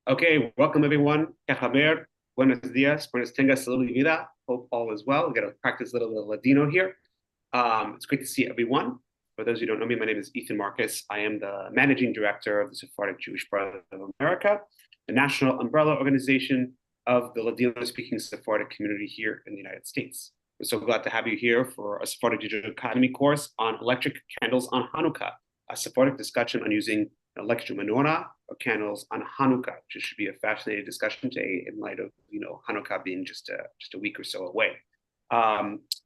Okay, welcome everyone. Cajamer, buenos dias, buenos tengas salud y vida. Hope all is well. We're going to practice a little bit of Ladino here. It's great to see everyone. For those who don't know me, my name is Ethan Marcus. I am the managing director of the Sephardic Jewish Brotherhood of America, the national umbrella organization of the Ladino-speaking Sephardic community here in the United States. We're so glad to have you here for a Sephardic Digital Academy course on electric candles on Hanukkah, a Sephardic discussion on using electric menorah or candles on Hanukkah, which should be a fascinating discussion today in light of Hanukkah being just a week or so away.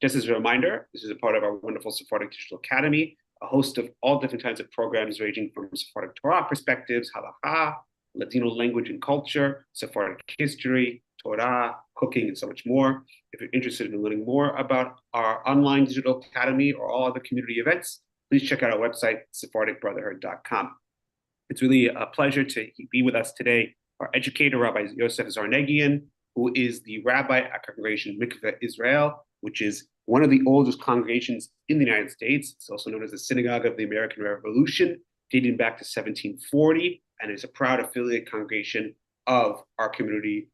Just as a reminder, this is a part of our wonderful Sephardic Digital Academy, a host of all different kinds of programs ranging from Sephardic Torah perspectives, halacha, Latino language and culture, Sephardic history, Torah, cooking, and so much more. If you're interested in learning more about our online digital academy or all other community events, please check out our website, sephardicbrotherhood.com. It's really a pleasure to be with us today. Our educator, Rabbi Yosef Zarnegian, who is the rabbi at Congregation Mikveh Israel, which is one of the oldest congregations in the United States. It's also known as the Synagogue of the American Revolution, dating back to 1740, and is a proud affiliate congregation of our community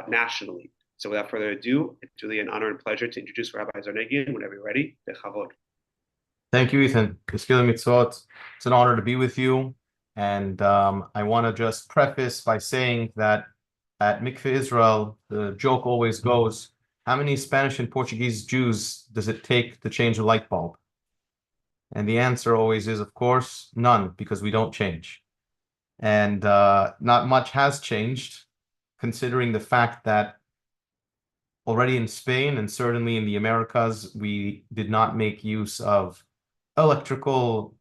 nationally. So without further ado, it's really an honor and pleasure to introduce Rabbi Zarnegian whenever you're ready. Bechavod. Thank you, Ethan. It's an honor to be with you. And I want to just preface by saying that at Mikveh Israel, the joke always goes, how many Spanish and Portuguese Jews does it take to change a light bulb? And the answer always is, of course, none, because we don't change. And not much has changed, considering the fact that already in Spain and certainly in the Americas, we did not make use of electrical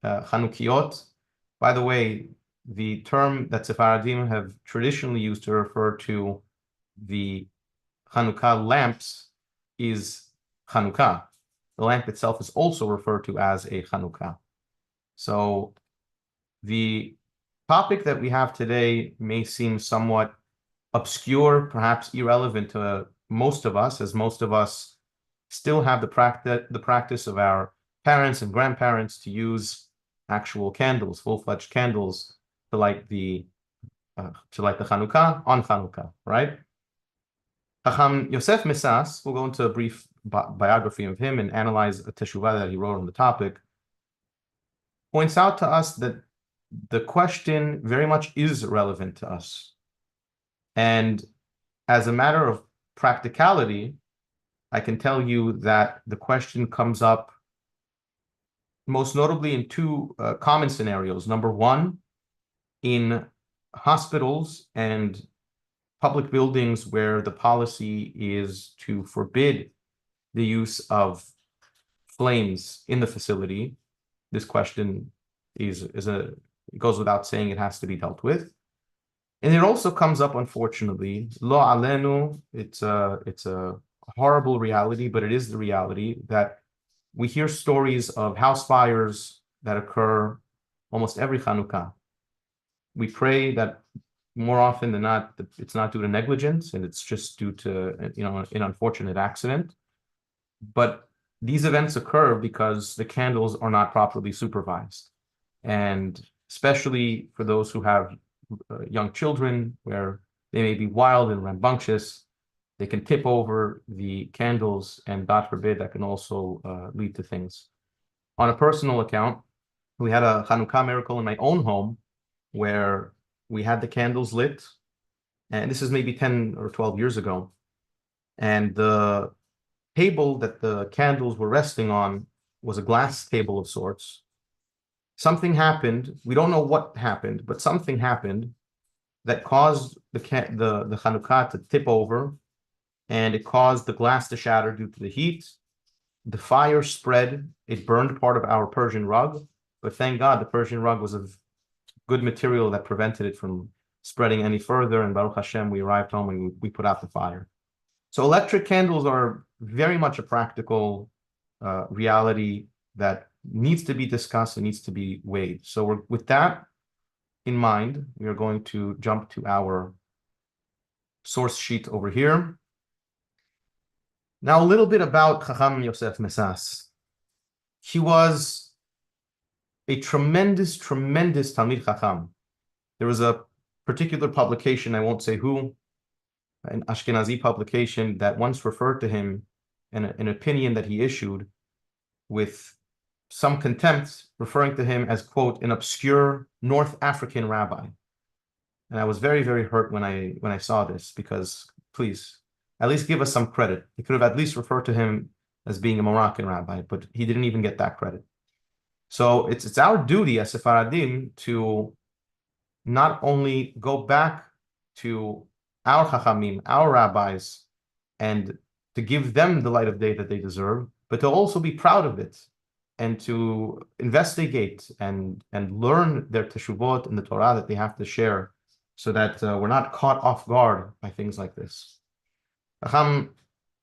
Chanukiot. By the way, the term that Sephardim have traditionally used to refer to the Hanukkah lamps is Hanukkah. The lamp itself is also referred to as a Hanukkah. So the topic that we have today may seem somewhat obscure, perhaps irrelevant to most of us, as most of us still have the practice of our parents and grandparents to use actual candles, full-fledged candles, to light the Hanukkah on Hanukkah, right? Chacham Yosef Mesas, we'll go into a brief biography of him and analyze a teshuvah that he wrote on the topic, points out to us that the question very much is relevant to us. And as a matter of practicality, I can tell you that the question comes up most notably in two common scenarios. Number one, in hospitals and public buildings where the policy is to forbid the use of flames in the facility. This question it goes without saying, it has to be dealt with. And it also comes up, unfortunately, lo alenu, it's a horrible reality, but it is the reality that we hear stories of house fires that occur almost every Hanukkah. We pray that more often than not, it's not due to negligence and it's just due to an unfortunate accident. But these events occur because the candles are not properly supervised. And especially for those who have young children, where they may be wild and rambunctious, they can tip over the candles, and God forbid, that can also lead to things. On a personal account, we had a Hanukkah miracle in my own home where we had the candles lit, and this is maybe 10 or 12 years ago. And the table that the candles were resting on was a glass table of sorts. Something happened. We don't know what happened, but something happened that caused the Hanukkah to tip over, and it caused the glass to shatter due to the heat. The fire spread. It burned part of our Persian rug, but thank God the Persian rug was of good material that prevented it from spreading any further, and Baruch Hashem, we arrived home and we put out the fire. So electric candles are very much a practical reality that needs to be discussed and needs to be weighed. So with that in mind, we are going to jump to our source sheet over here. Now, a little bit about Chacham Yosef Mesas. He was a tremendous Talmid Chacham. There was a particular publication, I won't say who, an Ashkenazi publication that once referred to him in an opinion that he issued with some contempt, referring to him as, quote, an obscure North African rabbi. And I was very, very hurt when I saw this, because please, at least give us some credit. He could have at least referred to him as being a Moroccan rabbi, but he didn't even get that credit. So it's our duty as Sephardim to not only go back to our Chachamim, our rabbis, and to give them the light of day that they deserve, but to also be proud of it and to investigate and learn their teshuvot and the Torah that they have to share, so that we're not caught off guard by things like this. Chacham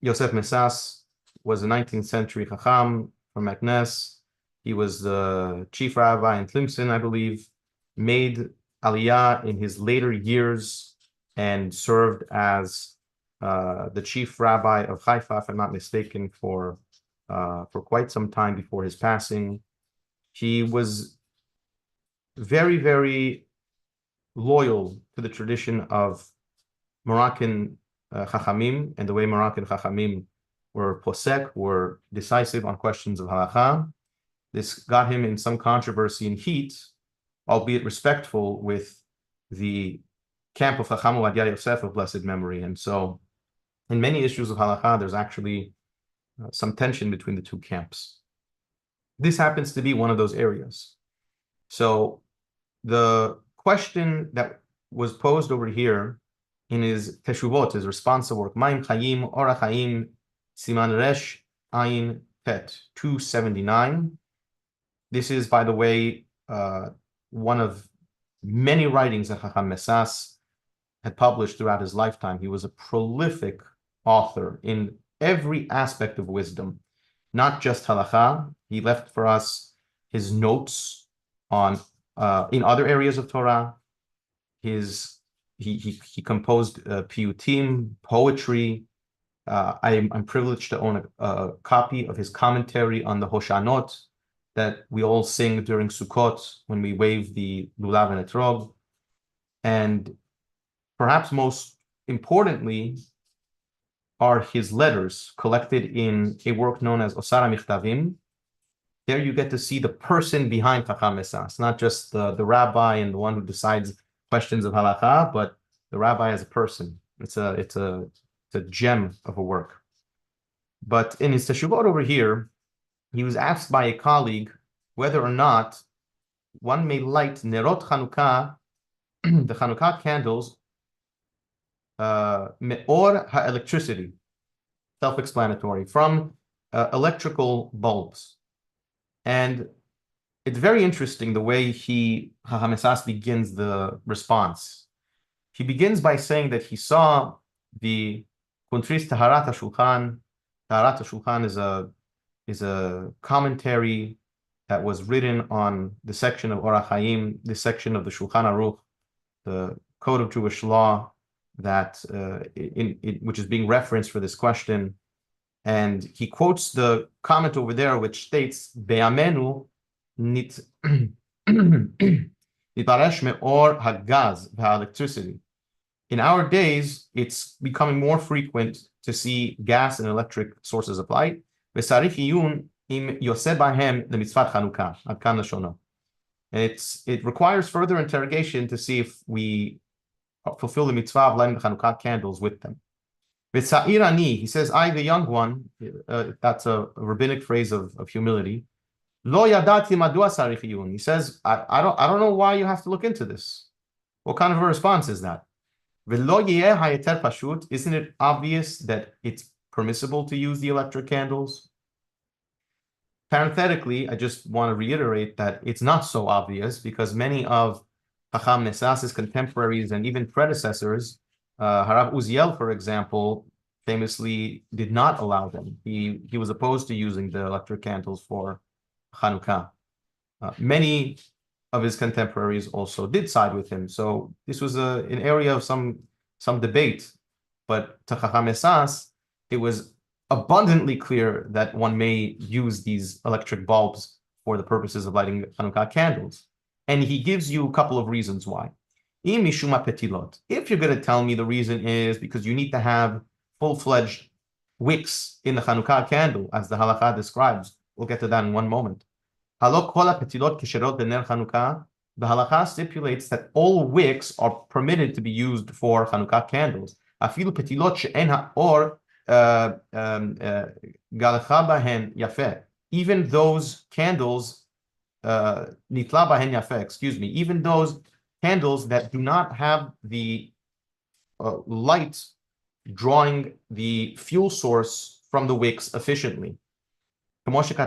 Yosef Messas was a 19th century Chacham from Meknes. He was the chief rabbi in Tlemcen, I believe, made Aliyah in his later years and served as the chief rabbi of Haifa, if I'm not mistaken, for quite some time before his passing. He was very, very loyal to the tradition of Moroccan Chachamim and the way Moroccan Chachamim were posek, were decisive on questions of halakha. This got him in some controversy and heat, albeit respectful, with the camp of Chacham Ovadia Yosef of blessed memory. And so in many issues of halakha, there's actually some tension between the two camps. This happens to be one of those areas. So the question that was posed over here in his Teshuvot, his responsive work, Maim Chayim, Ora Chaim, Siman Resh, Ayin Pet, 279. This is, by the way, one of many writings that Chacham Messas had published throughout his lifetime. He was a prolific author in every aspect of wisdom, not just halakha. He left for us his notes on in other areas of Torah. He composed piyutim, poetry. I'm privileged to own a copy of his commentary on the Hoshanot that we all sing during Sukkot when we wave the lulav and etrog. And perhaps most importantly are his letters collected in a work known as Osara Michtavim. There you get to see the person behind Chacham Messas, not just the rabbi and the one who decides questions of halakha, but the rabbi as a person. It's a gem of a work. But in his teshuvot over here, he was asked by a colleague whether or not one may light Nerot Hanukkah, the Hanukkah candles, me'or ha-electricity, self-explanatory, from electrical bulbs. And it's very interesting the way Chacham Messas begins the response. He begins by saying that he saw the Kuntris Taharat HaShulchan. Taharat HaShulchan is a commentary that was written on the section of Orach Chaim, the section of the Shulchan Aruch, the Code of Jewish Law, that which is being referenced for this question. And he quotes the comment over there, which states, Be'amenu nit nitbaresh me'or hagaz v'electricity. In our days, it's becoming more frequent to see gas and electric sources of light. V'sarich iyun im yoseh bahem lemitzvat Chanukah. Ad kan lashono. It requires further interrogation to see if we fulfill the mitzvah of lighting the Chanukah candles with them. V'sa'ir ani, he says, I, the young one, that's a rabbinic phrase of humility. Lo yadati madua sarich iyun. He says, I don't know why you have to look into this. What kind of a response is that? V'lo yeh hayeter pashut. Isn't it obvious that it's permissible to use the electric candles? Parenthetically, I just want to reiterate that it's not so obvious, because many of Chacham Messas's contemporaries and even predecessors, Harav Uziel, for example, famously did not allow them. He was opposed to using the electric candles for Hanukkah. Many of his contemporaries also did side with him. So this was an area of some debate. But to Chacham Messas, it was abundantly clear that one may use these electric bulbs for the purposes of lighting Hanukkah candles. And he gives you a couple of reasons why. If you're going to tell me the reason is because you need to have full-fledged wicks in the Hanukkah candle, as the halakha describes, we'll get to that in one moment. The halakha stipulates that all wicks are permitted to be used for Hanukkah candles. Even those candles, even those candles that do not have the light drawing the fuel source from the wicks efficiently. That's like the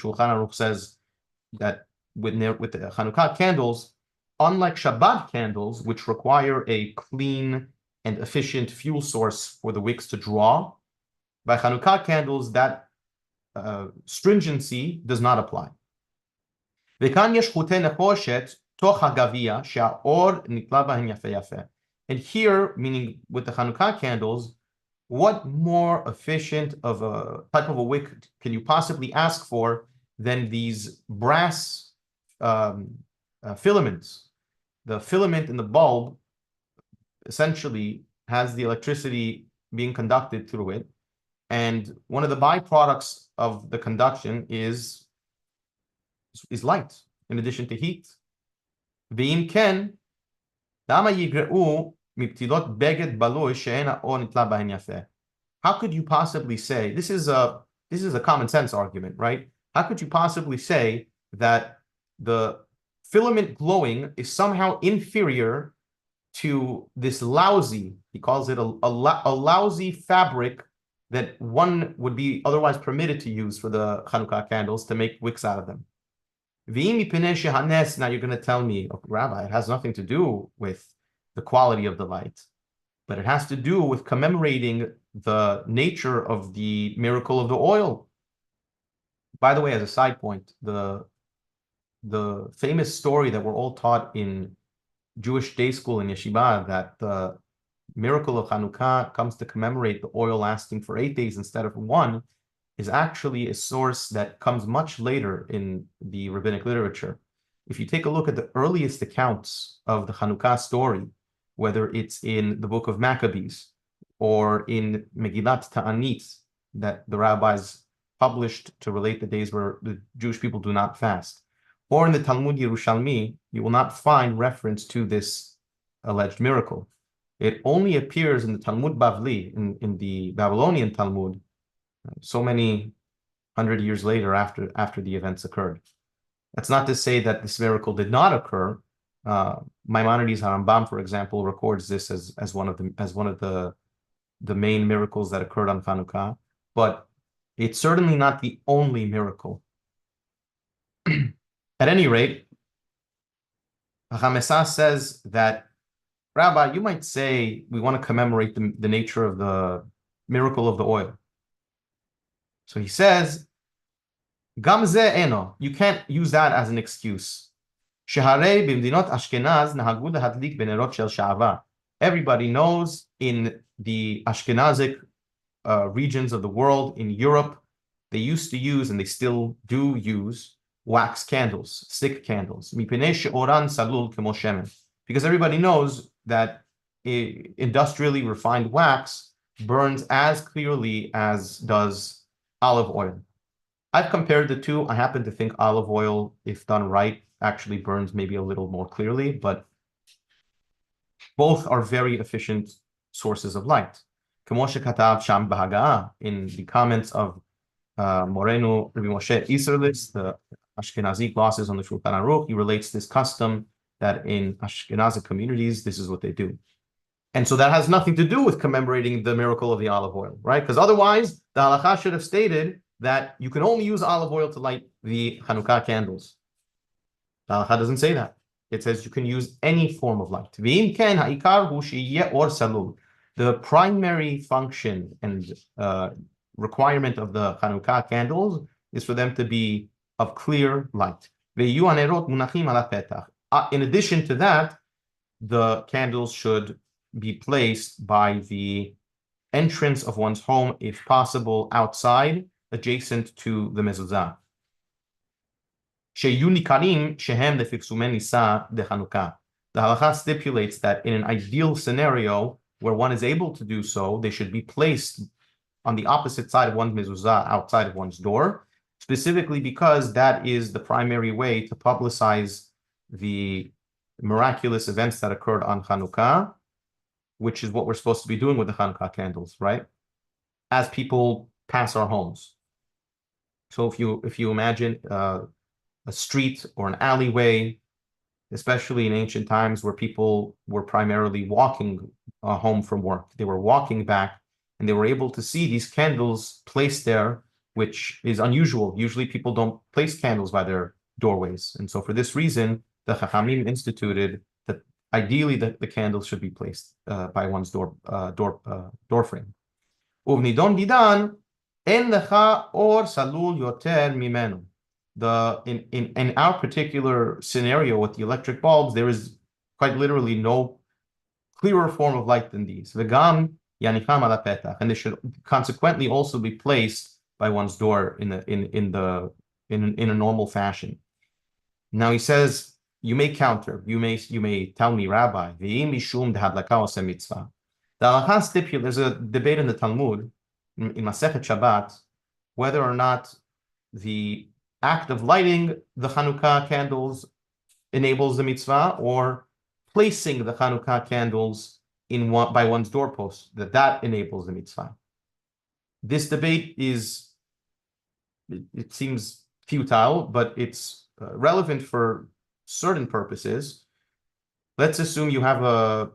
Shulchan Aruch says that with the Hanukkah candles, unlike Shabbat candles, which require a clean and efficient fuel source for the wicks to draw, by Hanukkah candles, that stringency does not apply. And here, meaning with the Hanukkah candles, what more efficient of a type of a wick can you possibly ask for than these brass filaments? The filament in the bulb essentially has the electricity being conducted through it. And one of the byproducts of the conduction is light, in addition to heat. Ve'im ken, lama yigra'u miptilot beged baloi she'ena or nitla bahen yafeh. How could you possibly say, this is a common sense argument, right? How could you possibly say that the filament glowing is somehow inferior to this lousy, he calls it a lousy fabric that one would be otherwise permitted to use for the Hanukkah candles to make wicks out of them? Now you're going to tell me, oh, Rabbi, it has nothing to do with the quality of the light, but it has to do with commemorating the nature of the miracle of the oil. By the way, as a side point, the famous story that we're all taught in Jewish day school in yeshiva, that the miracle of Hanukkah comes to commemorate the oil lasting for 8 days instead of 1, is actually a source that comes much later in the rabbinic literature. If you take a look at the earliest accounts of the Hanukkah story, whether it's in the book of Maccabees or in Megillat Ta'anit that the rabbis published to relate the days where the Jewish people do not fast, or in the Talmud Yerushalmi, you will not find reference to this alleged miracle. It only appears in the Talmud Bavli, in the Babylonian Talmud, so many 100 years later after the events occurred. That's not to say that this miracle did not occur. Maimonides Harambam, for example, records this as one of the main miracles that occurred on Hanukkah, but it's certainly not the only miracle. At any rate, Hamesa says that, Rabbi, you might say we want to commemorate the nature of the miracle of the oil. So he says, Gam ze eno, you can't use that as an excuse. Sheharei b'mdinot Ashkenaz nahagu lahadlik benerot shel sha'ava. Everybody knows in the Ashkenazic regions of the world, in Europe, they used to use, and they still do use, wax candles, stick candles. Mipnei she'oran salul kemo shemen. Because everybody knows that industrially refined wax burns as clearly as does olive oil. I've compared the two. I happen to think olive oil, if done right, actually burns maybe a little more clearly, but both are very efficient sources of light. In the comments of Moreno Rabbi Moshe Isserlitz, the Ashkenazi glosses on the Shulchan Aruch, he relates this custom that in Ashkenazi communities, this is what they do. And so that has nothing to do with commemorating the miracle of the olive oil, right? Because otherwise, the halakha should have stated that you can only use olive oil to light the Hanukkah candles. The halakha doesn't say that. It says you can use any form of light. The primary function and requirement of the Hanukkah candles is for them to be of clear light. In addition to that, the candles should be placed by the entrance of one's home, if possible, outside, adjacent to the mezuzah. שיהיו ניכרים שהם לפרסומי ניסה דחנוכה. The halacha stipulates that in an ideal scenario where one is able to do so, they should be placed on the opposite side of one's mezuzah, outside of one's door, specifically because that is the primary way to publicize the miraculous events that occurred on Hanukkah, which is what we're supposed to be doing with the Hanukkah candles, right? As people pass our homes. So if you imagine a street or an alleyway, especially in ancient times where people were primarily walking home from work, they were walking back and they were able to see these candles placed there, which is unusual. Usually people don't place candles by their doorways. And so for this reason, the Chachamim instituted that ideally the candles should be placed by one's door frame. Uvnidon didan en lecha or salul yoter mimenu. In our particular scenario with the electric bulbs, there is quite literally no clearer form of light than these. V'gam yanicham ala petach, and they should consequently also be placed by one's door in a normal fashion. Now he says, you may counter, you may tell me, Rabbi, v'im mishum dehadlaka oseh mitzvah. The halacha stipulates, there's a debate in the Talmud, in Masechet Shabbat, whether or not the act of lighting the Hanukkah candles enables the mitzvah, or placing the Hanukkah candles by one's doorpost, that enables the mitzvah. This debate it seems futile, but it's relevant for certain purposes. Let's assume you have a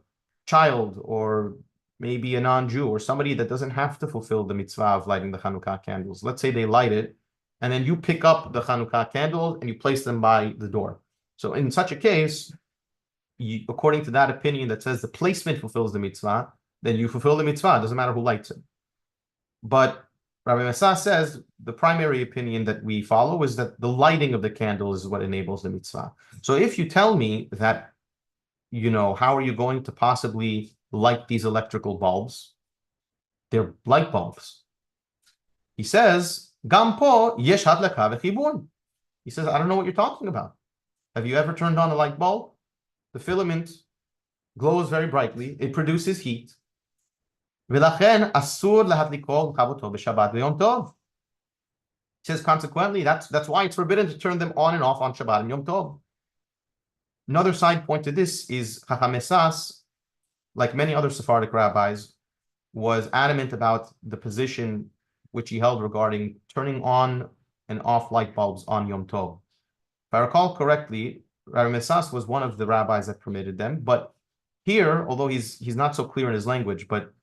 child or maybe a non-Jew or somebody that doesn't have to fulfill the mitzvah of lighting the Hanukkah candles. Let's say they light it, and then you pick up the Hanukkah candles and you place them by the door. So in such a case, according to that opinion that says the placement fulfills the mitzvah, then you fulfill the mitzvah. It doesn't matter who lights it. But Rabbi Mesa says the primary opinion that we follow is that the lighting of the candle is what enables the mitzvah. So if you tell me that, how are you going to possibly light these electrical bulbs? They're light bulbs. He says, Gam po yesh hadlaka v'chibur. He says, I don't know what you're talking about. Have you ever turned on a light bulb? The filament glows very brightly. It produces heat. V'lachen asur lahadliko chavuto b'Shabbat v'Yom Tov. He says, consequently, that's why it's forbidden to turn them on and off on Shabbat and Yom Tov. Another side point to this is Chacham Esas, like many other Sephardic rabbis, was adamant about the position which he held regarding turning on and off light bulbs on Yom Tov. If I recall correctly, Rabbi Mesas was one of the rabbis that permitted them, but here, although he's not so clear in his language, but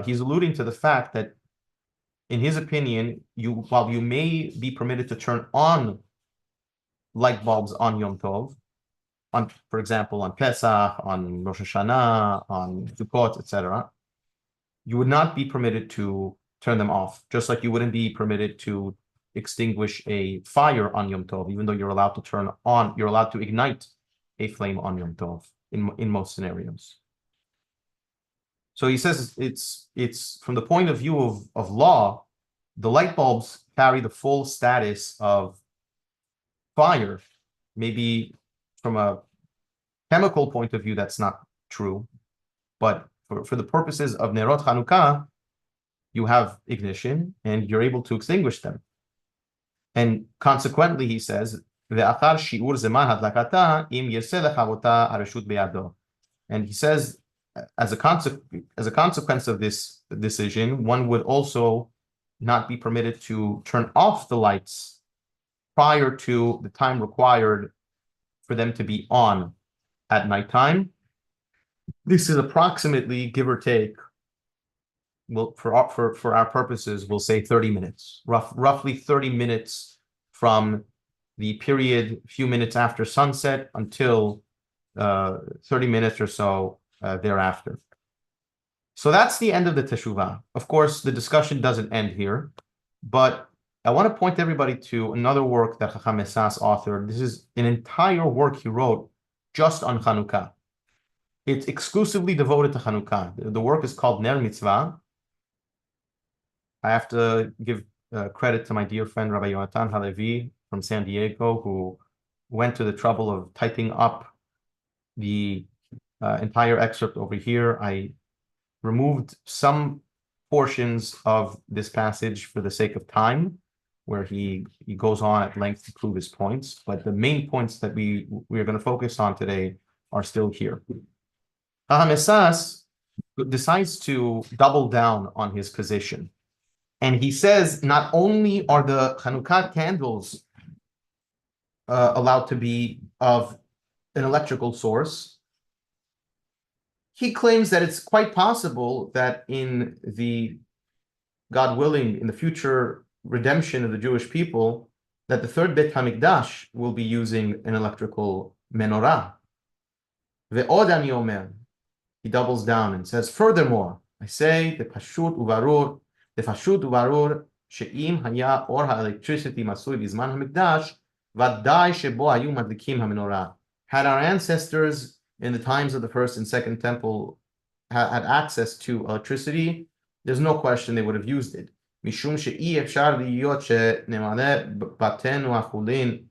he's alluding to the fact that, in his opinion, while you may be permitted to turn on light bulbs on Yom Tov, for example, on Pesach, on Rosh Hashanah, on Sukkot, etc., you would not be permitted to turn them off, just like you wouldn't be permitted to extinguish a fire on Yom Tov, even though you're allowed to ignite a flame on Yom Tov in most scenarios. So he says it's from the point of view of law, the light bulbs carry the full status of fire. Maybe from a chemical point of view, that's not true, but for the purposes of Nerot Hanukkah, you have ignition and you're able to extinguish them. And consequently, he says, and he says, as a consequence of this decision, one would also not be permitted to turn off the lights prior to the time required for them to be on at nighttime. This is approximately, give or take, well, for our purposes, we'll say 30 minutes, roughly 30 minutes from the period, few minutes after sunset until 30 minutes or so thereafter. So that's the end of the teshuvah. Of course, the discussion doesn't end here, but I want to point everybody to another work that Chacham Esas authored. This is an entire work he wrote just on Hanukkah. It's exclusively devoted to Hanukkah. The work is called Ner Mitzvah. I have to give credit to my dear friend Rabbi Yonatan Halevi from San Diego, who went to the trouble of typing up the entire excerpt over here. I removed some portions of this passage for the sake of time, where he goes on at length to prove his points, but the main points that we are going to focus on today are still here. Mesas decides to double down on his position, and he says not only are the Hanukkah candles allowed to be of an electrical source, he claims that it's quite possible that in the, God willing, in the future redemption of the Jewish people, that the third Beit HaMikdash will be using an electrical menorah. Ve'od ani omer, he doubles down and says, furthermore, I say, the pashut uvarur, she'im haya or ha'electricity masui bizman HaMikdash, vadai shebo hayu madlikim ha'menorah. Had our ancestors in the times of the first and second temple had access to electricity, there's no question they would have used it. Mishum she'i efshar liyot she'nemane batenu achulin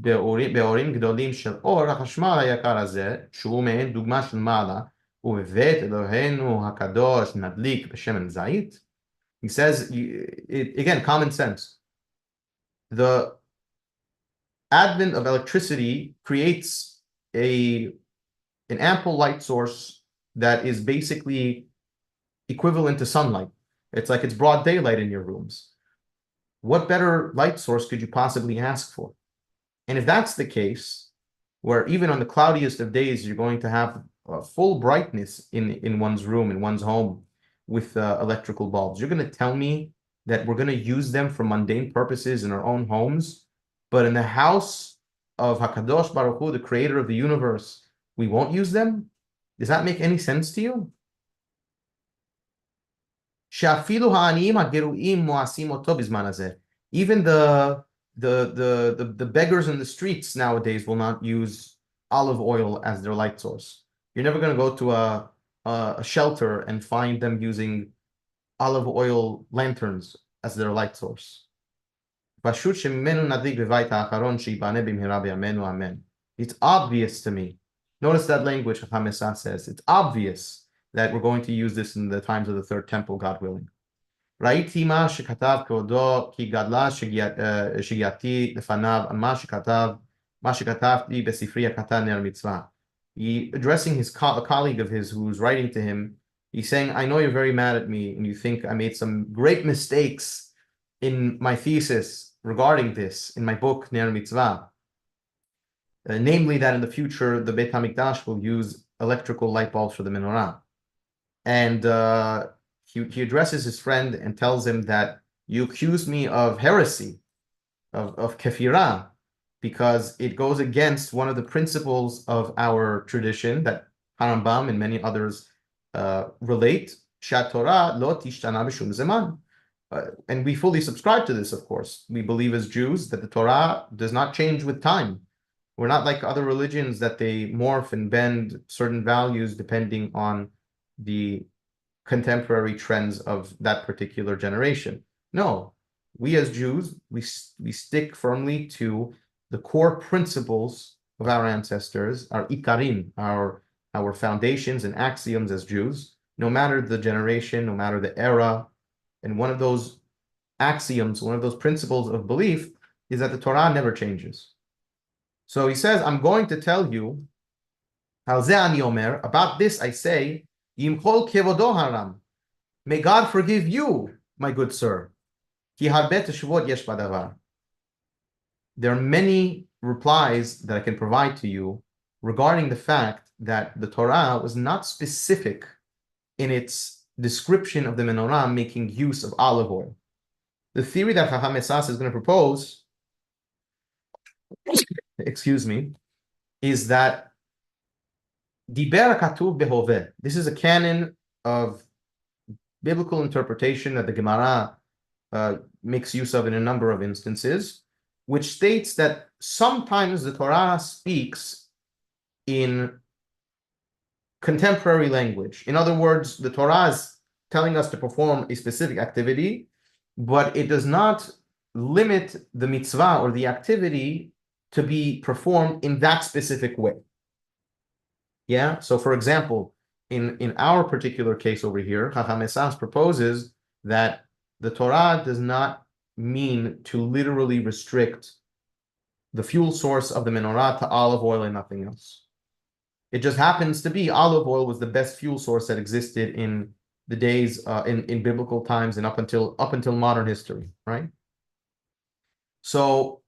be'orim gdolim shel or ha'chashmal ha'yakar hazeh, shu me'en dugma shel ma'ala, u'bevet Eloheinu hakadosh nadlik b'shemen zayit. He says, again, common sense. The advent of electricity creates an ample light source that is basically equivalent to sunlight. It's like it's broad daylight in your rooms. What better light source could you possibly ask for? And if that's the case, where even on the cloudiest of days, you're going to have full brightness in one's room, in one's home, with electrical bulbs, you're going to tell me that we're going to use them for mundane purposes in our own homes, but in the house of HaKadosh Baruch Hu, the creator of the universe, we won't use them? Does that make any sense to you? Even the beggars in the streets nowadays will not use olive oil as their light source. You're never going to go to a shelter and find them using olive oil lanterns as their light source. It's obvious to me. Notice that language Hamesah says. It's obvious that we're going to use this in the times of the third temple, God willing. ראיתי מה שכתב כבודו כי גדלה שגיאתי לפניו על מה שכתבתי בספרי הקטן נר מצווה. Addressing a colleague of his who's writing to him, he's saying, I know you're very mad at me and you think I made some great mistakes in my thesis regarding this, in my book Ner Mitzvah. Namely that in the future, the Beit HaMikdash will use electrical light bulbs for the menorah. And he addresses his friend and tells him that you accuse me of heresy, of kefirah, because it goes against one of the principles of our tradition that Harambam and many others relate, Shat Torah lo tishtana b'shum zeman. And we fully subscribe to this, of course. We believe as Jews that the Torah does not change with time. We're not like other religions that they morph and bend certain values depending on the contemporary trends of that particular generation. No, we as Jews, we stick firmly to the core principles of our ancestors, our ikarim, our foundations and axioms as Jews, no matter the generation, no matter the era. And one of those axioms, one of those principles of belief is that the Torah never changes. So he says, I'm going to tell you, Al ze ani omer, about this I say, Yimchol kevodo haram. May God forgive you, my good sir. Ki harbe teshuvot yesh badavar. There are many replies that I can provide to you regarding the fact that the Torah was not specific in its description of the menorah making use of olive oil. The theory that Chacham Esas is going to propose, excuse me, is that Diber Katuv Behove. This is a canon of biblical interpretation that the Gemara makes use of in a number of instances, which states that sometimes the Torah speaks in contemporary language. In other words, the Torah is telling us to perform a specific activity, but it does not limit the mitzvah or the activity to be performed in that specific way. Yeah. So, for example, in our particular case over here, Chacham Esas proposes that the Torah does not mean to literally restrict the fuel source of the menorah to olive oil and nothing else. It just happens to be olive oil was the best fuel source that existed in the days in biblical times and up until modern history, right? So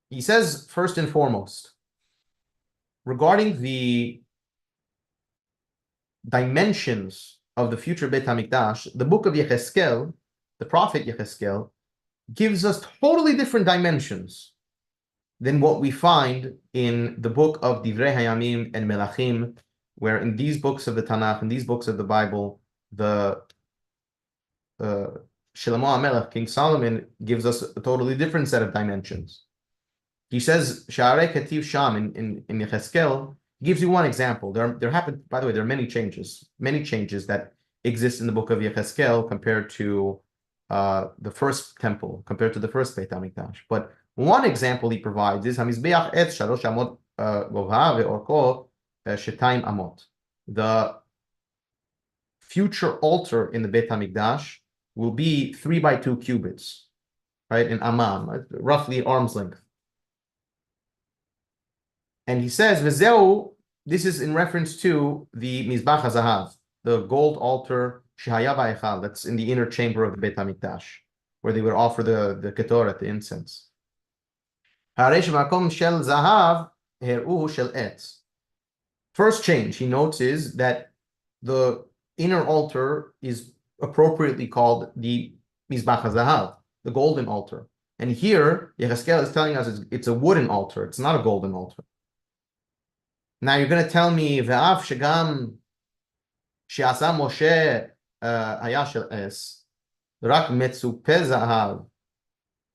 he says first and foremost, regarding the dimensions of the future Beit HaMikdash, the book of Yecheskel, the prophet Yecheskel, gives us totally different dimensions than what we find in the book of Divrei Hayamim and Melachim, where in these books of the Tanakh, in these books of the Bible, the Shlomo HaMelech, King Solomon, gives us a totally different set of dimensions. He says, Sha'arei Ketiv Sham in Yecheskel, gives you one example. There happen, by the way, there are many changes that exist in the book of Yecheskel compared to the first temple, compared to the first Beit HaMikdash. But one example he provides is Hamizbeach Etz Shalosh Amot Govha Ve'orko Shetayim Amot. The future altar in the Beit HaMikdash will be 3 by 2 cubits, right, in Amam, roughly arm's length. And he says, V'zeu, this is in reference to the Mizbach HaZahav, the gold altar Shehaya V'Echal, that's in the inner chamber of the Beit HaMikdash, where they would offer the ketoret, the incense. Ha'arei shemakom shel zahav her'u shel etz. First change he notes is that the inner altar is appropriately called the Mizbach HaZahav, the golden altar. And here, Yecheskel is telling us it's a wooden altar, it's not a golden altar. Now you're going to tell me, Ve'af shegam she'asa Moshe haya shel es, rak metzupeh zahav.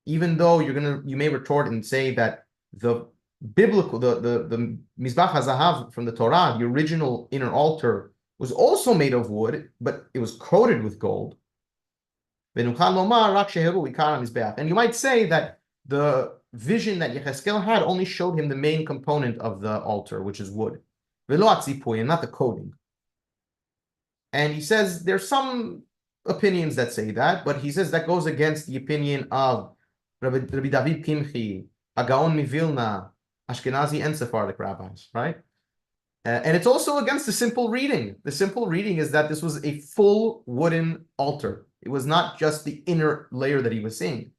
Even though you may retort and say that the biblical, the Mizbach HaZahav from the Torah, the original inner altar, was also made of wood, but it was coated with gold. And you might say that the vision that Yecheskel had only showed him the main component of the altar, which is wood, and not the coating. And he says there's some opinions that say that, but he says that goes against the opinion of Rabbi David Kimchi, Agaon Mivilna, Ashkenazi and Sephardic rabbis, right? And it's also against the simple reading. The simple reading is that this was a full wooden altar. It was not just the inner layer that he was seeing.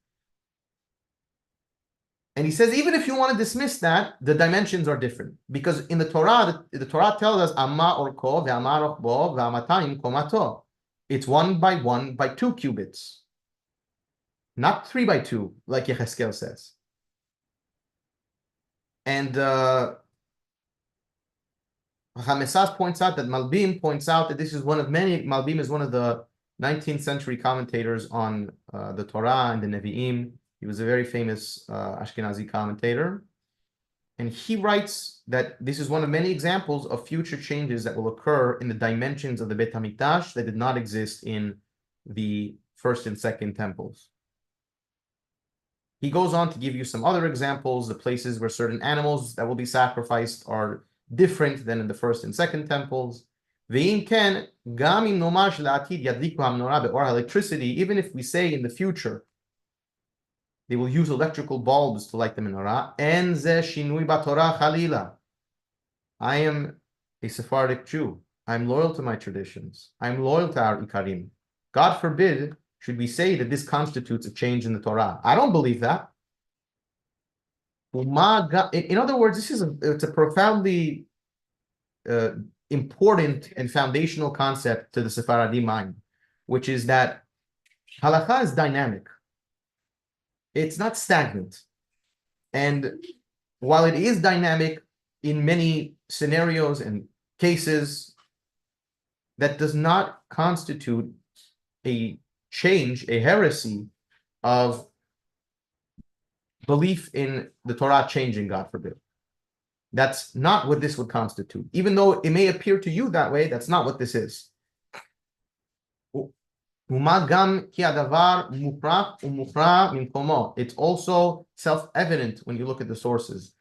And he says, even if you want to dismiss that, the dimensions are different. Because in the Torah, the Torah tells us, Amma orko ve'ama rochbo ve'amatayim komato. It's 1 by 1 by 2 cubits. Not 3 by 2, like Yecheskel says. And Hamesas points out that Malbim points out that this is one of many. Malbim is one of the 19th century commentators on the Torah and the Nevi'im. He was a very famous Ashkenazi commentator. And he writes that this is one of many examples of future changes that will occur in the dimensions of the Beit HaMikdash that did not exist in the first and second temples. He goes on to give you some other examples, the places where certain animals that will be sacrificed are different than in the first and second temples. Electricity, even if we say in the future they will use electrical bulbs to light the menorah, I am a Sephardic Jew. I'm loyal to my traditions. I'm loyal to our Ikarim. God forbid should we say that this constitutes a change in the Torah. I don't believe that. In other words, it's a profoundly important and foundational concept to the Sephardi mind, which is that halakha is dynamic. It's not stagnant. And while it is dynamic in many scenarios and cases, that does not constitute a change, a heresy of belief in the Torah changing, God forbid. That's not what this would constitute. Even though it may appear to you that way, that's not what this is. It's also self-evident when you look at the sources.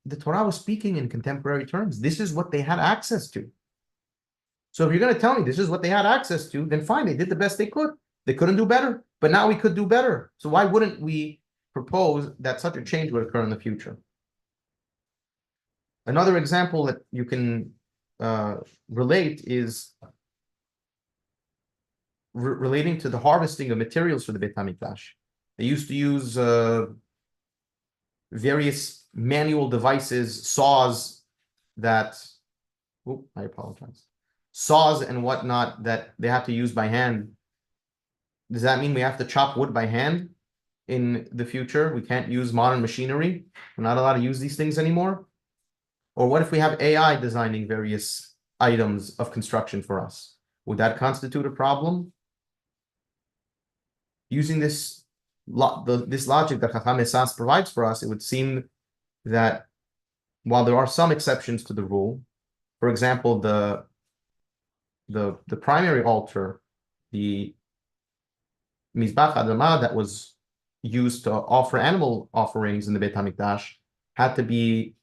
The Torah was speaking in contemporary terms. This is what they had access to. So if you're going to tell me this is what they had access to, then fine, they did the best they could. They couldn't do better, but now we could do better. So why wouldn't we propose that such a change would occur in the future? Another example that you can relate is relating to the harvesting of materials for the Beit HaMikdash. They used to use various manual devices, saws that, I apologize, saws and whatnot that they have to use by hand. Does that mean we have to chop wood by hand in the future? We can't use modern machinery. We're not allowed to use these things anymore. Or what if we have AI designing various items of construction for us? Would that constitute a problem? Using this logic that Chacham Esas provides for us, it would seem that while there are some exceptions to the rule, for example, the primary altar, the Mizbach Adamah that was used to offer animal offerings in the Beit HaMikdash had to be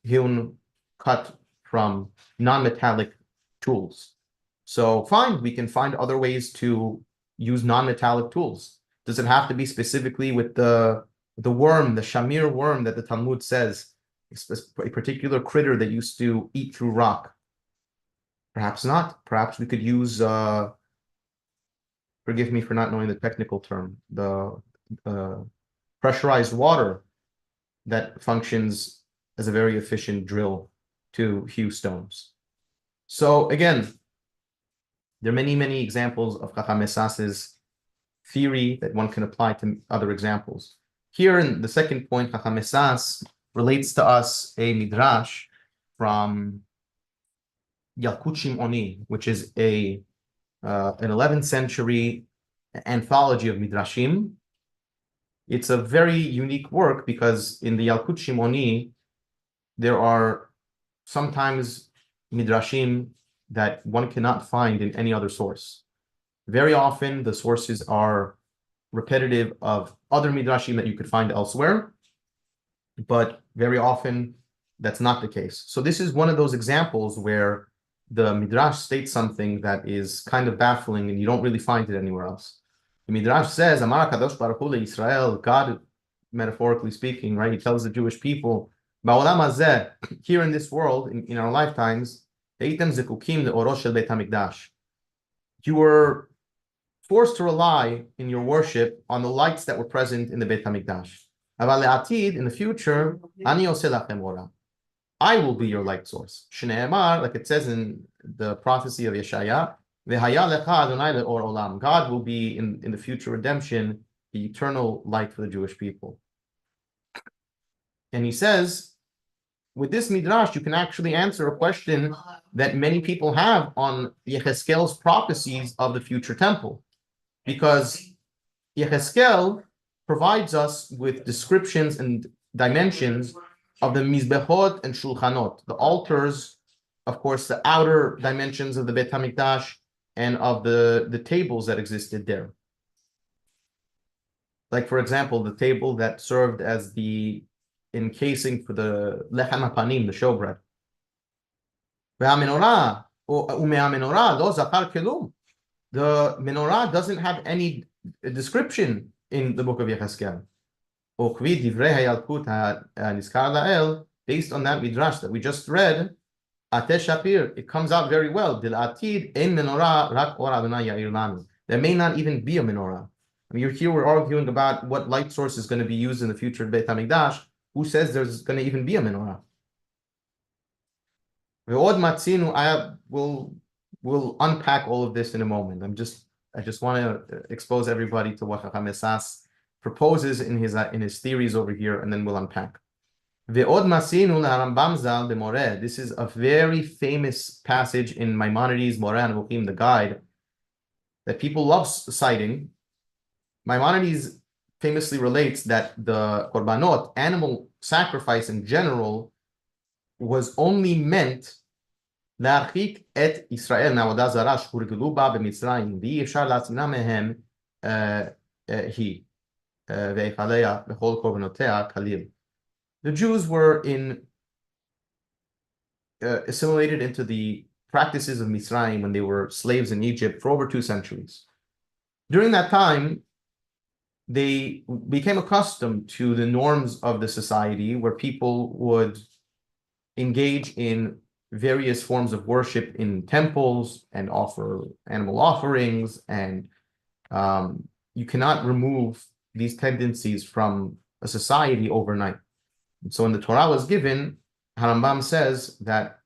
cut from non-metallic tools. So fine, we can find other ways to use non-metallic tools. Does it have to be specifically with the worm, the shamir worm that the Talmud says, a particular critter that used to eat through rock? Perhaps not. Perhaps we could use, forgive me for not knowing the technical term, the pressurized water that functions as a very efficient drill to hew stones. So again, there are many, many examples of Chacham Esas's theory that one can apply to other examples. Here in the second point, Chacham Esas relates to us a midrash from Yalkut Shimoni, which is an 11th century anthology of midrashim. It's a very unique work because in the Yalkut Shimoni, there are sometimes midrashim that one cannot find in any other source. Very often, the sources are repetitive of other midrashim that you could find elsewhere, but very often that's not the case. So this is one of those examples where the midrash states something that is kind of baffling and you don't really find it anywhere else. The midrash says, Amar Kadosh Baruch Hu Israel, God, metaphorically speaking, right? He tells the Jewish people, Ba'olam hazeh, here in this world, in our lifetimes, Heitem zekukim le'orosh shel Beit HaMikdash. You were forced to rely in your worship on the lights that were present in the Beit HaMikdash. Aval le'atid, in the future, ani oseh lachem ora. I will be your light source. Shne'emar, like it says in the prophecy of Yeshaya, V'haya lecha Adonai le'or olam. God will be in the future redemption, the eternal light for the Jewish people. And he says, with this midrash, you can actually answer a question that many people have on Yechezkel's prophecies of the future temple. Because Yechezkel provides us with descriptions and dimensions of the Mizbechot and Shulchanot, the altars, of course, the outer dimensions of the Beit HaMikdash, and of the tables that existed there. Like, for example, the table that served as the encasing for the Lechem HaPanim, the showbread. The menorah doesn't have any description in the book of Yechezkel. Based on that midrash that we just read, it comes out very well. There may not even be a menorah. I mean, here we're arguing about what light source is going to be used in the future Beit HaMikdash. Who says there's going to even be a menorah? We'll unpack all of this in a moment. I just want to expose everybody to what Chacham Esas proposes in his theories over here, and then we'll unpack. This is a very famous passage in Maimonides' Moreh Nevuchim, the guide, that people love citing. Maimonides famously relates that the korbanot, animal sacrifice in general was only meant להרחיק את ישראל מעבודה זרה שהורגלו בה במצרים, ואי אפשר להצילנה מהם היא, והיכליה בכל קורבנותיה כליל. The Jews were assimilated into the practices of Mitzrayim when they were slaves in Egypt for over 2 centuries. During that time, they became accustomed to the norms of the society where people would engage in various forms of worship in temples and offer animal offerings, and you cannot remove these tendencies from a society overnight. And so when the Torah was given, Harambam says that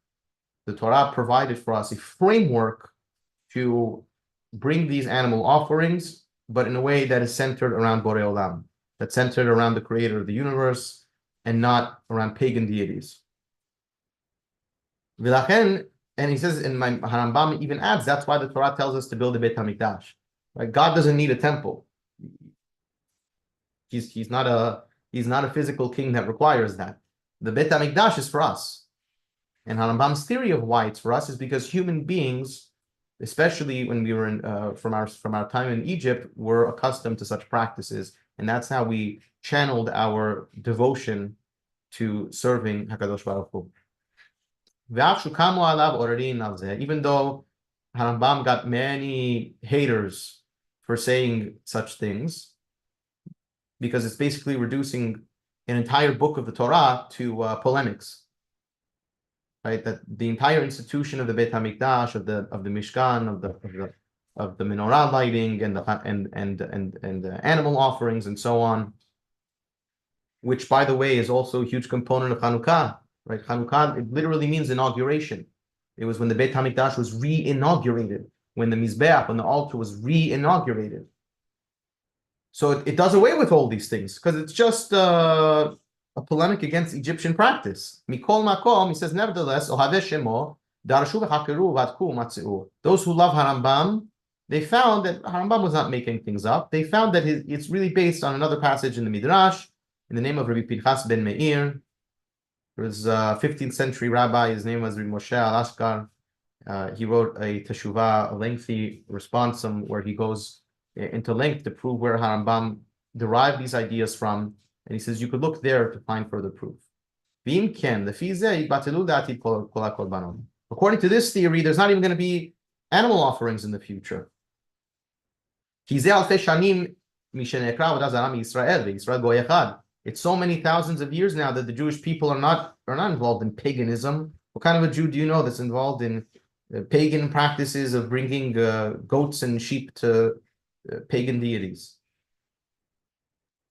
the Torah provided for us a framework to bring these animal offerings, but in a way that is centered around Borei Olam, that's centered around the creator of the universe and not around pagan deities. And he says, in my Harambam even adds, that's why the Torah tells us to build a Beit HaMikdash. Right? God doesn't need a temple. He's not a physical king that requires that. The Beit HaMikdash is for us. And Harambam's theory of why it's for us is because human beings, especially when we were from our time in Egypt, were accustomed to such practices, and that's how we channeled our devotion to serving Hakadosh Baruch Hu. Even though Harambam got many haters for saying such things, because it's basically reducing an entire book of the Torah to polemics, right? That the entire institution of the Beit Hamikdash, of the Mishkan, of the menorah lighting, and the animal offerings and so on, which, by the way, is also a huge component of Hanukkah. Right, Hanukkah, it literally means inauguration. It was when the Beit HaMikdash was re-inaugurated, when the Mizbeach, when the altar was re-inaugurated. So it does away with all these things, because it's just a polemic against Egyptian practice. Mikol makom, he says, nevertheless, Ohave Shemo, darshu v'hakeru v'atku matzi'u. Those who love Harambam, they found that Harambam was not making things up. They found that it's really based on another passage in the Midrash, in the name of Rabbi Pinchas ben Meir. There was a 15th century rabbi, his name was Rabbi Moshe Al-Ashkar. He wrote a teshuvah, a lengthy responsum, where he goes into length to prove where Harambam derived these ideas from. And he says you could look there to find further proof. According to this theory, there's not even going to be animal offerings in the future. It's so many thousands of years now that the Jewish people are not involved in paganism. What kind of a Jew do you know that's involved in pagan practices of bringing goats and sheep to pagan deities?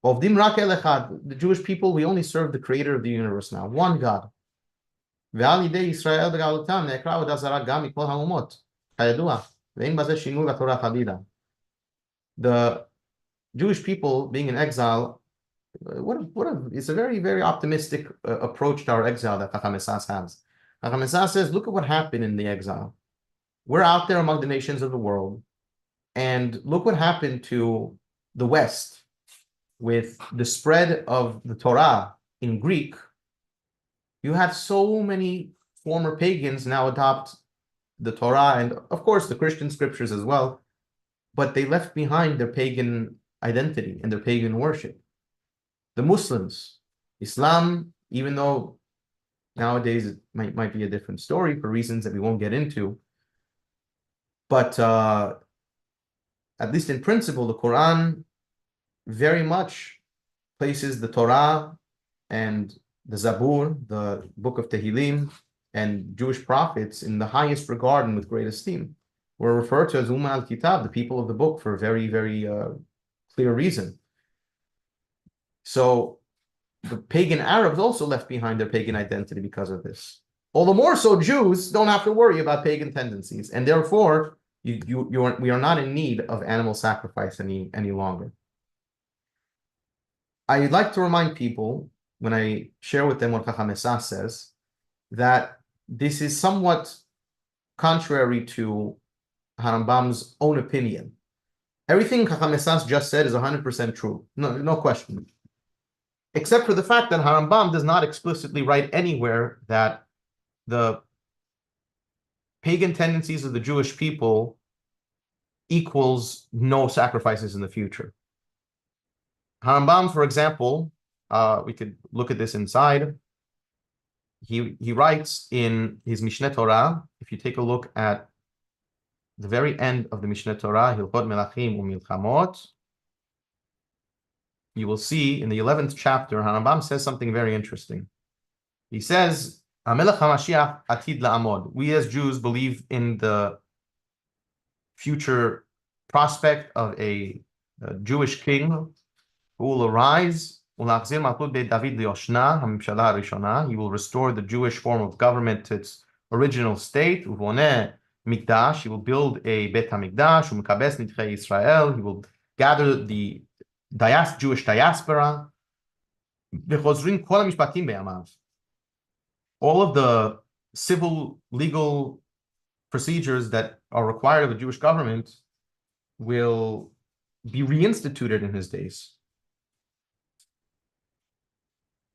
The Jewish people, we only serve the creator of the universe now, one God. The Jewish people being in exile, it's a very, very optimistic approach to our exile that Chacham Esas has. Chacham Esas says, look at what happened in the exile. We're out there among the nations of the world, and look what happened to the West with the spread of the Torah in Greek. You have so many former pagans now adopt the Torah, and of course the Christian scriptures as well, but they left behind their pagan identity and their pagan worship. The Muslims, Islam, even though nowadays it might be a different story for reasons that we won't get into, but at least in principle, the Quran very much places the Torah and the Zabur, the book of Tehillim, and Jewish prophets in the highest regard and with great esteem. We're referred to as Ummah al-Kitab, the people of the book, for a very, very clear reason. So the pagan Arabs also left behind their pagan identity because of this. All the more so, Jews don't have to worry about pagan tendencies, and therefore we are not in need of animal sacrifice any longer. I'd like to remind people, when I share with them what Chacham Esas says, that this is somewhat contrary to Harambam's own opinion. Everything Chacham Esas just said is 100% true. No question. except for the fact that Harambam does not explicitly write anywhere that the pagan tendencies of the Jewish people equals no sacrifices in the future. Harambam, for example, we could look at this inside. He writes in his Mishneh Torah, if you take a look at the very end of the Mishneh Torah, Hilchot Melachim u'Milchamot, you will see in the 11th chapter, Harambam says something very interesting. He says, HaMelech HaMashiach Atid La'amod. We as Jews believe in the future prospect of a Jewish king who will arise. He will restore the Jewish form of government to its original state. He will build a Bet HaMikdash. He will gather the Jewish diaspora. All of the civil legal procedures that are required of a Jewish government will be reinstituted in his days,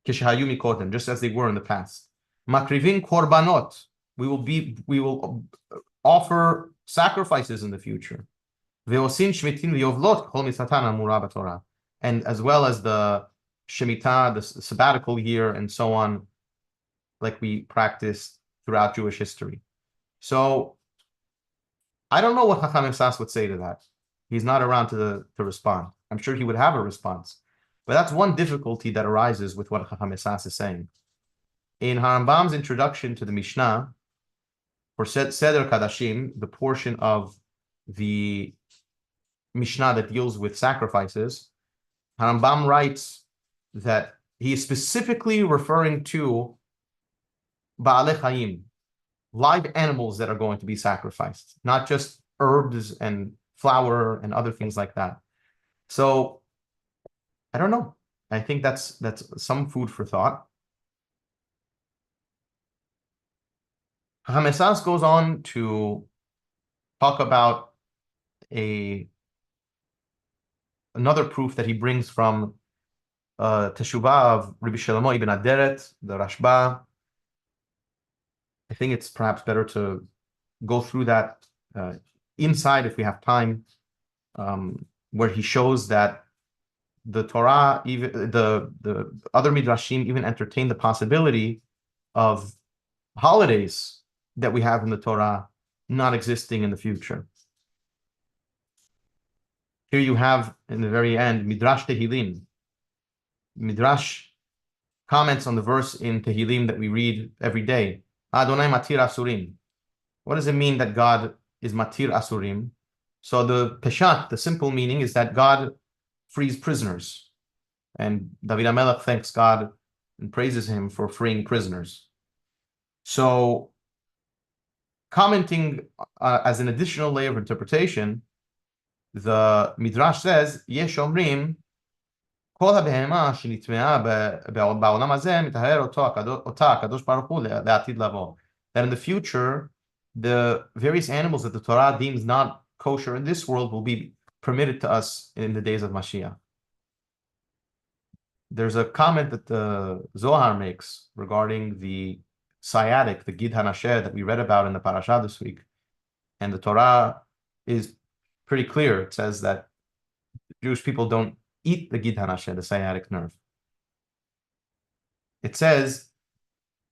just as they were in the past. Makrivin korbanot. We will offer sacrifices in the future. And as well as the Shemitah, the sabbatical year, and so on, like we practiced throughout Jewish history. So I don't know what Chacham Esas would say to that. He's not around to respond. I'm sure he would have a response. But that's one difficulty that arises with what Chacham Esas is saying. In Harambam's introduction to the Mishnah, for Seder Kadashim, the portion of the Mishnah that deals with sacrifices, Harambam writes that he is specifically referring to Ba'alei Chayim, live animals that are going to be sacrificed, not just herbs and flour and other things like that. So I don't know. I think that's some food for thought. Hamesas goes on to talk about another proof that he brings from Teshuvah of Rabbi Shlomo ibn Aderet, the Rashba. I think it's perhaps better to go through that inside if we have time, where he shows that the Torah, even the other midrashim, even entertain the possibility of holidays that we have in the Torah not existing in the future. Here you have in the very end Midrash Tehillim. Midrash comments on the verse in Tehillim that we read every day. Adonai matir asurim. What does it mean that God is matir asurim? So the peshat, the simple meaning, is that God frees prisoners, and David HaMelech thanks God and praises him for freeing prisoners. So, commenting as an additional layer of interpretation, the Midrash says, Yesh omrim, kol ha-behema shenitmea ba'olam hazeh mitaher ota HaKadosh Baruch Hu le'atid lavo. That in the future, the various animals that the Torah deems not kosher in this world will be permitted to us in the days of Mashiach. There's a comment that the Zohar makes regarding the sciatic, the Gid HaNasheh that we read about in the parasha this week. And the Torah is pretty clear. It says that Jewish people don't eat the Gid HaNasheh, the sciatic nerve. It says,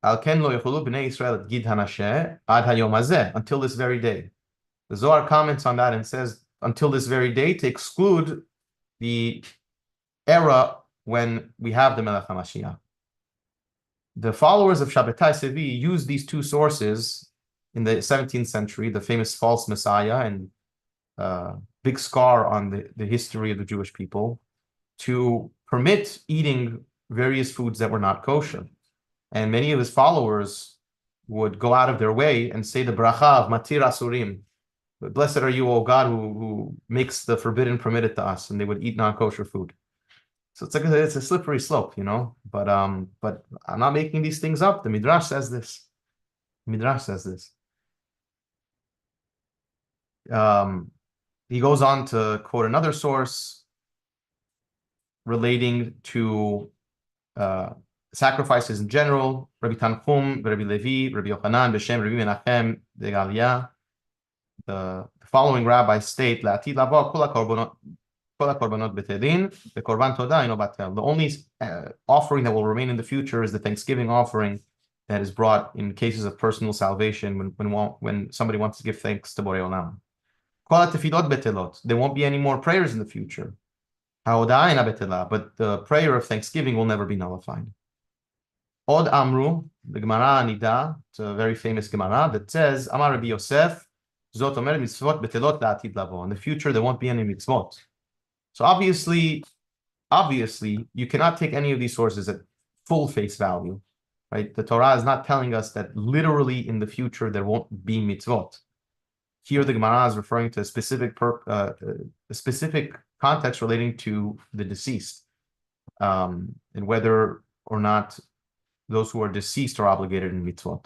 Al ken lo yecholu b'nei Yisrael et Gid HaNasheh ad hayom hazeh, until this very day. The Zohar comments on that and says, until this very day, to exclude the era when we have the Melech HaMashiach. The followers of Shabbatai Sevi used these two sources in the 17th century, the famous false Messiah and big scar on the history of the Jewish people, to permit eating various foods that were not kosher. And many of his followers would go out of their way and say the bracha of Matir Asurim. Blessed are you, O God, who makes the forbidden permitted to us, and they would eat non-kosher food. So it's a slippery slope, you know. But I'm not making these things up. The Midrash says this. Midrash says this. He goes on to quote another source relating to sacrifices in general, Rabbi Tanchum, Rabbi Levi, Rabbi Yochanan, B'Shem, Rabbi Menachem, Degalia. The following rabbis state, "La'atid lavo kol hakorbanot betelin, ve'korban todah ino batel." The only offering that will remain in the future is the Thanksgiving offering that is brought in cases of personal salvation when somebody wants to give thanks to Borei Olam. Kol hatefilot betelot. There won't be any more prayers in the future. Ha'odah ina betela, but the prayer of thanksgiving will never be nullified. Od Amru, the Gemara Nida, it's a very famous Gemara that says, Amar Rabbi Yosef, Zot Omer mitzvot betelot la'atid lavo. In the future, there won't be any mitzvot. So obviously, you cannot take any of these sources at full face value, right? The Torah is not telling us that literally in the future there won't be mitzvot. Here, the Gemara is referring to a specific context relating to the deceased, and whether or not those who are deceased are obligated in mitzvot.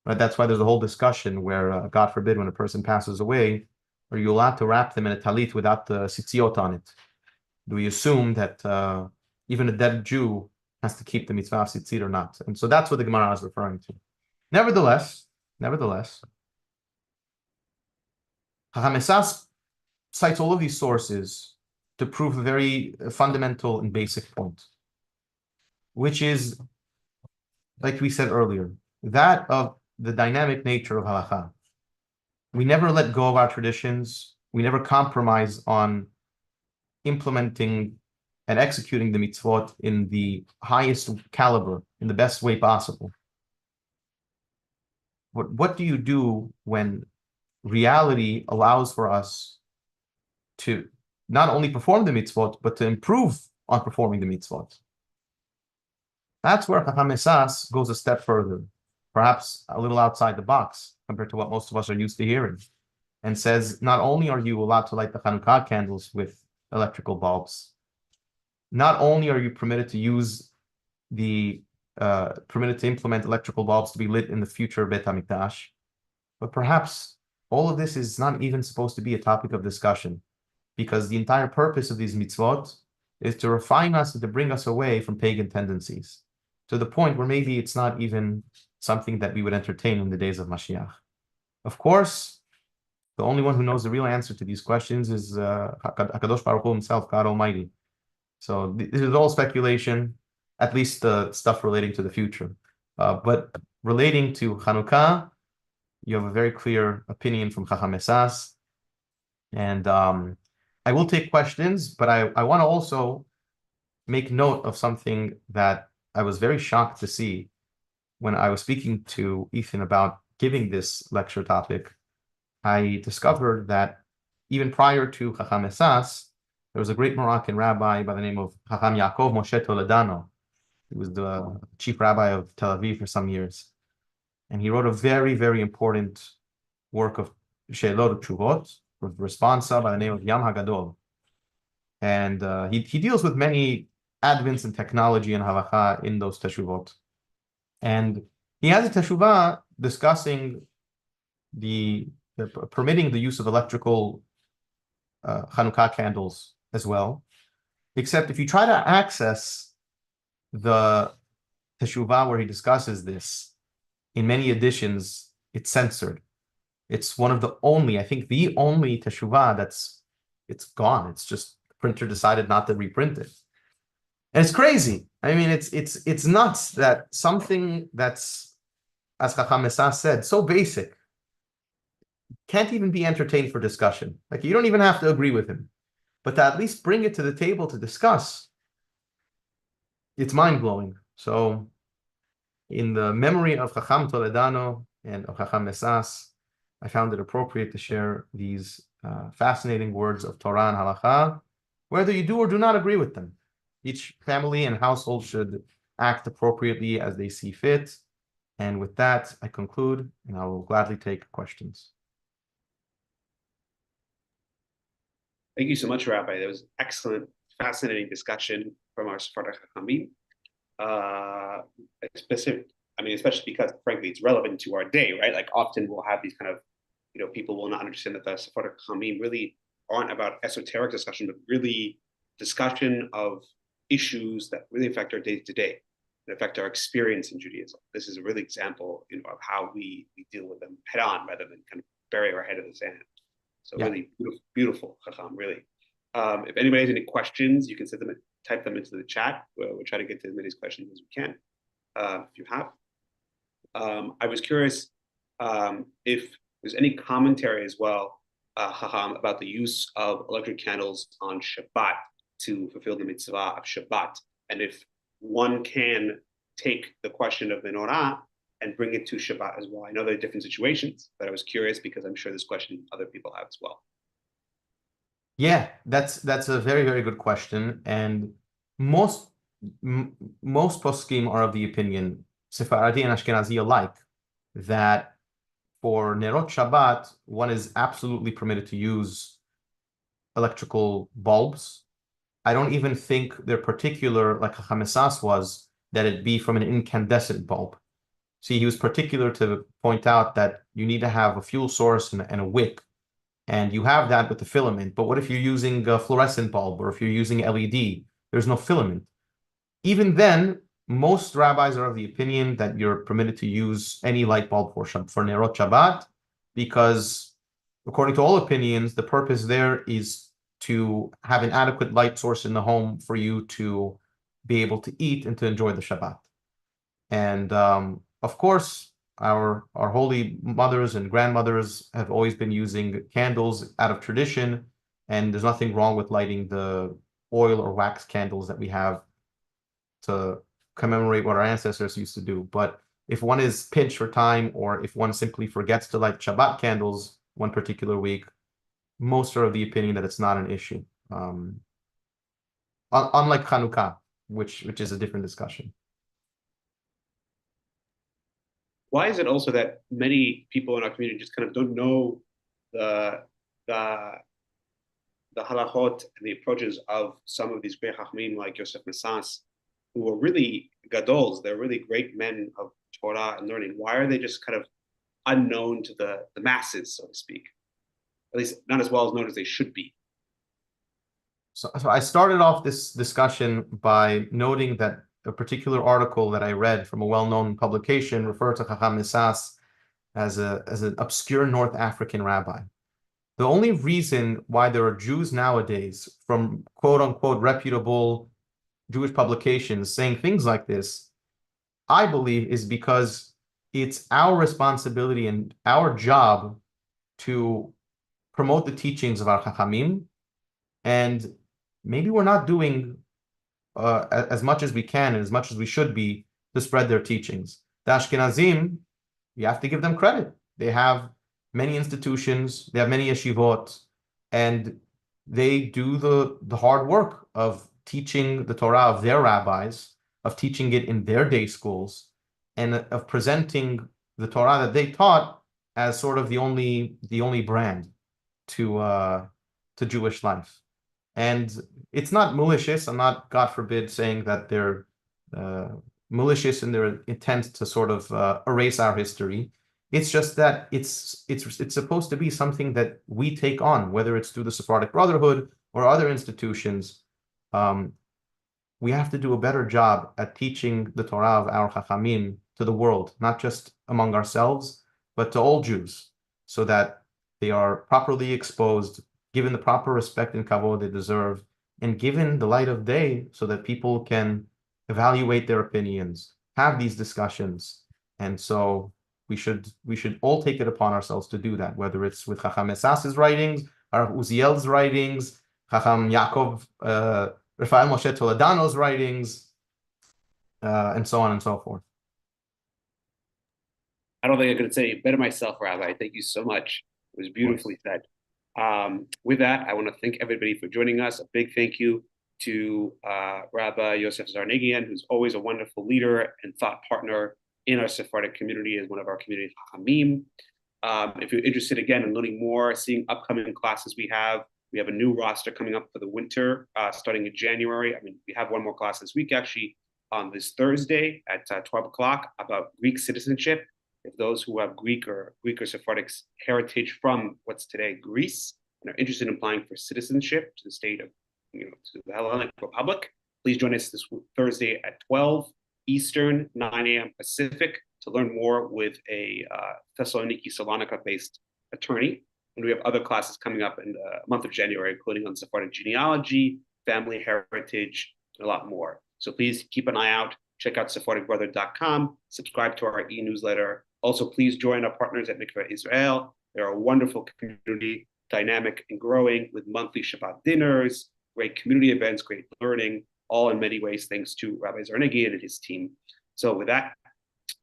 Right? That's why there's a whole discussion where, God forbid, when a person passes away, are you allowed to wrap them in a talit without the tzitziot on it? Do we assume that even a dead Jew has to keep the mitzvah of tzitzit or not? And so that's what the Gemara is referring to. Nevertheless, Chacham Esas cites all of these sources to prove a very fundamental and basic point, which is, like we said earlier, that of the dynamic nature of halakha. We never let go of our traditions. We never compromise on implementing and executing the mitzvot in the highest caliber, in the best way possible. What do you do when reality allows for us to not only perform the mitzvot, but to improve on performing the mitzvot? That's where Chacham Esas goes a step further, perhaps a little outside the box compared to what most of us are used to hearing, and says, not only are you allowed to light the Hanukkah candles with electrical bulbs, not only are you permitted to implement electrical bulbs to be lit in the future Beit HaMikdash, but perhaps all of this is not even supposed to be a topic of discussion, because the entire purpose of these mitzvot is to refine us and to bring us away from pagan tendencies, to the point where maybe it's not even something that we would entertain in the days of Mashiach. Of course, the only one who knows the real answer to these questions is HaKadosh Baruch Hu himself, God Almighty. So this is all speculation, at least the stuff relating to the future. But relating to Hanukkah, you have a very clear opinion from Chacham Esas. And I will take questions, but I want to also make note of something that I was very shocked to see when I was speaking to Ethan about giving this lecture topic. I discovered that even prior to Chacham Esas, there was a great Moroccan rabbi by the name of Chacham Yaakov Moshe Toledano. He was the chief rabbi of Tel Aviv for some years. And he wrote a very, very important work of She'elot Tshuvot, with responsa by the name of Yam HaGadol. And he deals with many advents in technology and halakha in those teshuvot. And he has a teshuvah discussing permitting the use of electrical Hanukkah candles as well. Except if you try to access the teshuvah where he discusses this, in many editions, it's censored. It's one of the only, I think the only teshuvah it's gone. It's just the printer decided not to reprint it. And it's crazy. I mean, it's nuts that something that's, as Chacham Esas said, so basic, can't even be entertained for discussion. Like, you don't even have to agree with him, but to at least bring it to the table to discuss, it's mind-blowing. So, in the memory of Chacham Toledano and of Chacham Esas, I found it appropriate to share these fascinating words of Torah and Halakha, whether you do or do not agree with them. Each family and household should act appropriately as they see fit. And with that, I conclude, and I will gladly take questions. Thank you so much, Rabbi. That was excellent, fascinating discussion from our Sephardic Chachamim. Especially because, frankly, it's relevant to our day, right? Like, often we'll have these kind of, people will not understand that the Sephardic Chachamim really aren't about esoteric discussion, but really discussion of issues that really affect our day-to-day, that affect our experience in Judaism. This is a really example, of how we deal with them head on rather than kind of bury our head in the sand. So Yeah. really beautiful, Chacham, really. If anybody has any questions, you can type them into the chat. We'll try to get to as many questions as we can, if you have. I was curious if there's any commentary as well, Chacham, about the use of electric candles on Shabbat to fulfill the mitzvah of Shabbat, and if one can take the question of menorah and bring it to Shabbat as well. I know there are different situations, but I was curious because I'm sure this question other people have as well. Yeah, that's a very, very good question. And most poskim are of the opinion, Sephardi and Ashkenazi alike, that for Nerot Shabbat, one is absolutely permitted to use electrical bulbs. I don't even think they're particular, like Chacham Esas was, that it be from an incandescent bulb. See, he was particular to point out that you need to have a fuel source and a wick, and you have that with the filament. But what if you're using a fluorescent bulb, or if you're using LED? There's no filament. Even then, most rabbis are of the opinion that you're permitted to use any light bulb for Nerot Shabbat, because according to all opinions, the purpose there is to have an adequate light source in the home for you to be able to eat and to enjoy the Shabbat. And of course, our holy mothers and grandmothers have always been using candles out of tradition, and there's nothing wrong with lighting the oil or wax candles that we have to commemorate what our ancestors used to do. But if one is pinched for time, or if one simply forgets to light Shabbat candles one particular week, most are of the opinion that it's not an issue. Unlike Hanukkah, which is a different discussion. Why is it also that many people in our community just kind of don't know the halachot and the approaches of some of these great chachamim like Yosef Messas, who were really gadols? They're really great men of Torah and learning. Why are they just kind of unknown to the masses, so to speak? At least not as well as known as they should be. So I started off this discussion by noting that a particular article that I read from a well-known publication referred to Chacham Messas as an obscure North African rabbi. The only reason why there are Jews nowadays from quote-unquote reputable Jewish publications saying things like this, I believe, is because it's our responsibility and our job to promote the teachings of our Chachamim, and maybe we're not doing as much as we can and as much as we should be to spread their teachings. The Ashkenazim, you have to give them credit. They have many institutions, they have many yeshivot, and they do the hard work of teaching the Torah of their rabbis, of teaching it in their day schools, and of presenting the Torah that they taught as sort of the only brand to Jewish life. And it's not malicious. I'm not, God forbid, saying that they're malicious in their intent to sort of erase our history. It's just that it's supposed to be something that we take on, whether it's through the Sephardic Brotherhood or other institutions. We have to do a better job at teaching the Torah of our Chachamim to the world, not just among ourselves, but to all Jews, so that they are properly exposed, given the proper respect and kavod they deserve, and given the light of day so that people can evaluate their opinions, have these discussions. And so we should all take it upon ourselves to do that, whether it's with Chacham Esas's writings, or Uziel's writings, Chacham Yaakov, Rafael Moshe Toledano's writings, and so on and so forth. I don't think I could say it better myself, Rabbi. Thank you so much. It was beautifully said. With that, I want to thank everybody for joining us. A big thank you to Rabbi Yosef Zarnegian, who's always a wonderful leader and thought partner in our Sephardic community as one of our community Chachamim. If you're interested again in learning more, seeing upcoming classes we have a new roster coming up for the winter, starting in January. I mean, we have one more class this week, actually, on this Thursday at 12 o'clock about Greek citizenship. If those who have Greek or Sephardic heritage from what's today Greece and are interested in applying for citizenship to the state of, to the Hellenic Republic, Please join us this Thursday at 12 Eastern, 9 a.m. Pacific to learn more with a Thessaloniki Salonika-based attorney. And we have other classes coming up in the month of January, including on Sephardic genealogy, family heritage, and a lot more. So please keep an eye out. Check out SephardicBrother.com. Subscribe to our e-newsletter. Also, please join our partners at Mikveh Israel. They're a wonderful community, dynamic and growing, with monthly Shabbat dinners, great community events, great learning, all in many ways thanks to Rabbi Zarnegi and his team. So with that,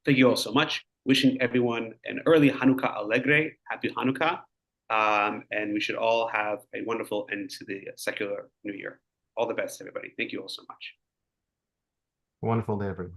thank you all so much. Wishing everyone an early Hanukkah Allegre, happy Hanukkah. And we should all have a wonderful end to the secular new year. All the best, everybody. Thank you all so much. Wonderful day, everyone.